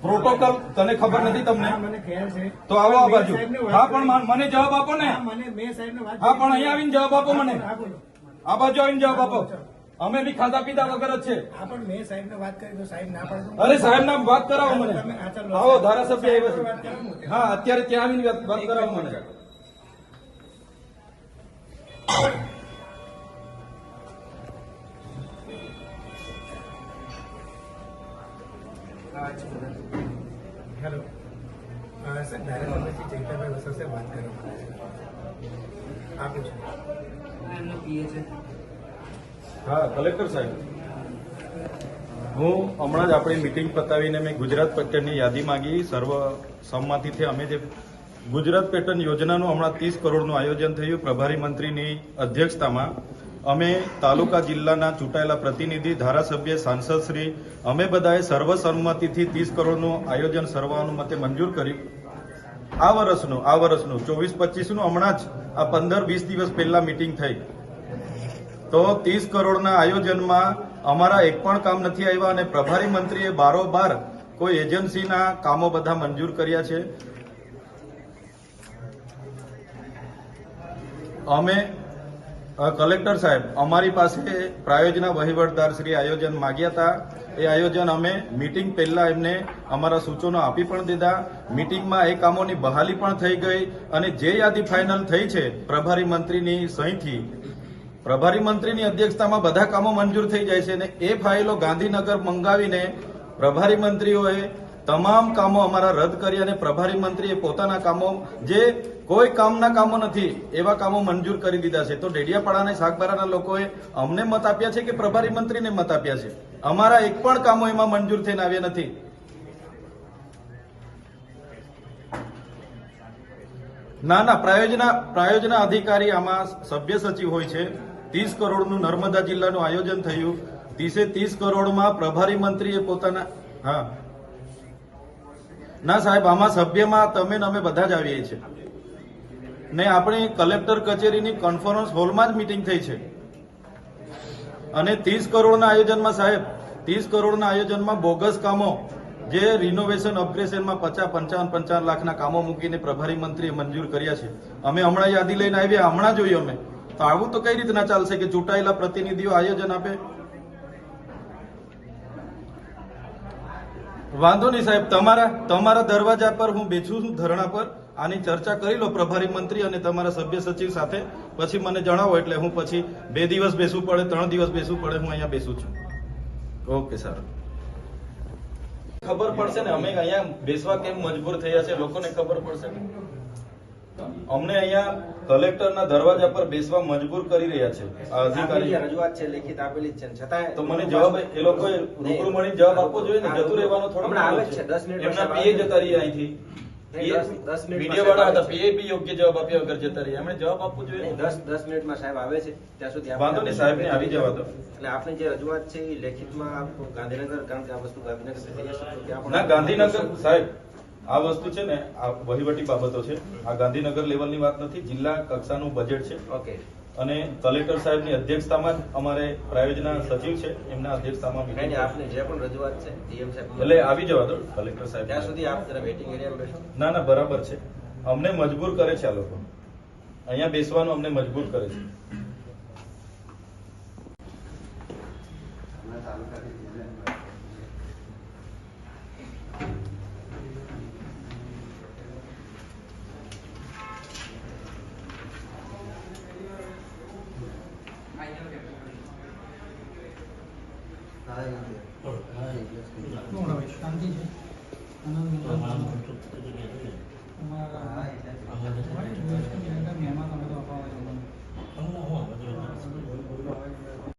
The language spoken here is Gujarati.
પ્રોટોકોલ તને ખબર નથી તમને? મને ખ્યાલ છે. તો આવો આ બાજુ. હા પણ મને જવાબ આપો ને. મેં સાહેબને વાત હા પણ અહીંયા આવીને જવાબ આપો મને. આ બાજુ આવીને જવાબ આપો. અમે બી ખાધા પીધા વગર જ છે. હા પણ મેં સાહેબને વાત કરી તો સાહેબ ના પાડે. અરે સાહેબ ના વાત કરાવો મને. આવો ધારાસભ્ય આવ્યા છે. હા અત્યારે ત્યાં આવીને વાત કરાવો મને. હેલો સર, ધારાસભ્યશ્રી ચૈતરભાઈ વસાવા વાત કરો. આપું છું. એમનો પીએ છે. હા કલેક્ટર સાહેબ, હું હમણાં જ આપણી મિટિંગ પતાવીને મેં ગુજરાત પેટર્નની યાદી માંગી. સર્વ સંમતિથી અમે જે ગુજરાત પેટર્ન યોજનાનું હમણાં 30 કરોડનું આયોજન થયું પ્રભારી મંત્રીની અધ્યક્ષતામાં. અમે તાલુકા જિલ્લાના ચૂંટાયેલા પ્રતિનિધિ, ધારાસભ્ય, સાંસદશ્રી અમે બધાએ સર્વસંમતિથી 30 કરોડનું આયોજન સર્વાનુમતે મંજૂર કર્યું. આ વર્ષનું 24-25નું હમણાં જ આ 15-20 દિવસ પહેલા મિટિંગ થઈ. તો 30 કરોડના આયોજનમાં અમારા એક પણ કામ નથી આવ્યા અને પ્રભારી મંત્રીએ બારોબાર કોઈ એજન્સીના કામો બધા મંજૂર કર્યા છે. અમે કલેક્ટર સાહેબ, અમારી પાસે પ્રાયોજના વહીવટદાર શ્રી આયોજન માગ્યા હતા. એ આયોજન અમે મિટિંગ પહેલા એમને અમારા સૂચનો આપી પણ દીધા. મિટિંગમાં એ કામોની બહાલી પણ થઈ ગઈ અને જે યાદી ફાઇનલ થઈ છે પ્રભારી મંત્રીની સહીથી, પ્રભારી મંત્રીની અધ્યક્ષતામાં બધા કામો મંજૂર થઈ જાય છે અને એ ફાઇલો ગાંધીનગર મંગાવીને પ્રભારી મંત્રીઓએ તમામ કામો અમારા રદ કરી અને પ્રભારી મંત્રીએ પોતાના કામો, જે કોઈ કામના કામો નથી એવા કામો મંજૂર કરી દીધા છે. તો ડેડિયાપાડા અને સાગબારાના લોકોએ અમને મત આપ્યા છે કે પ્રભારી મંત્રીને મત આપ્યા છે? અમારા એક પણ કામો એમાં મંજૂર થઈને આવ્યા નથી. ના, પ્રાયોજના અધિકારી આમાં સભ્ય સચિવ હોય છે. 30 કરોડનું નર્મદા જિલ્લાનું આયોજન થયું. 30 કરોડમાં પ્રભારી મંત્રીએ પોતાના, હા ના સાહેબ, આમાં સભ્યમાં તમે ને અમે બધા જ આવીએ છીએ ને આપણી કલેક્ટર કચેરીની કોન્ફરન્સ હોલમાં જ મિટિંગ થઈ છે. અને 30 કરોડના આયોજનમાં સાહેબ, 30 કરોડના આયોજનમાં બોગસ કામો, જે રિનોવેશન અપગ્રેશનમાં 55 લાખના કામો મૂકીને પ્રભારી મંત્રીએ મંજૂર કર્યા છે. અમે હમણાં યાદી લઈને આવ્યા, હમણાં જોયું અમે. તો આવું તો કઈ રીતના ચાલશે કે ચૂંટાયેલા પ્રતિનિધિઓ આયોજન આપે? વાંધો નહીં સાહેબ, તમારા દરવાજા પર હું બેઠું છું ધરણા પર. આની ચર્ચા કરી લો પ્રભારી મંત્રી અને તમારા સભ્ય સચિવ સાથે, પછી મને જણાવો. એટલે હું પછી 2 દિવસ બેસવું પડે, 3 દિવસ બેસવું પડે, હું અહીંયા બેસું છું. ઓકે સારું. ખબર પડશે ને અમે અહીંયા બેસવા કેમ મજબૂર થયા છે, લોકોને ખબર પડશે ને. અમને અહીંયા કલેક્ટરના દરવાજા પર બેસવા મજબૂર કરી રહ્યા છે આ અધિકારી. રજૂઆત છે, લેખિત આપેલી છે, છતાં તો મને જવાબ એ લોકોએ રૂબરૂ મળીને જવાબ આપવો જોઈએ ને. જતું રહેવાનો થોડો આવે છે. 10 મિનિટ એમના પીએ જતા રહ્યા અહીંથી. 10 મિનિટ મીડિયા વાળા હતા, પીએ બી યોગ્ય જવાબ આપ્યા વગર જતા રહ્યા. એમણે જવાબ આપવો જોઈએ. 10 મિનિટમાં સાહેબ આવે છે, ત્યાં સુધી વાંધો નહીં સાહેબ ને આવી જવા દો. એટલે આપની જે રજૂઆત છે એ લેખિતમાં ગાંધીનગર, કારણ કે આ વસ્તુ ગાંધીનગર થઈ જશે તો ત્યાં ના, ગાંધીનગર સાહેબ, આ વસ્તુ છે ને, આ વહીવટી બાબતો છે. આ ગાંધીનગર લેવલની વાત નથી, જિલ્લા કક્ષાનું બજેટ છે. ઓકે. અને કલેક્ટર સાહેબની અધ્યક્ષતામાં જ અમારે પ્રાયોજના સચિવ છે, એમના અધ્યક્ષતામાં meeting. આપની જે પણ રજૂઆત છે ડીએમ સાહેબ એટલે આવી જવા દો કલેક્ટર સાહેબ. ત્યાં સુધી આપ જરા વેટિંગ એરિયામાં બેસો. ના, બરાબર છે. અમને મજબૂર કરે છે આ લોકો, અહીંયા બેસવાનું અમને મજબૂર કરે છે. શાંતિ છે.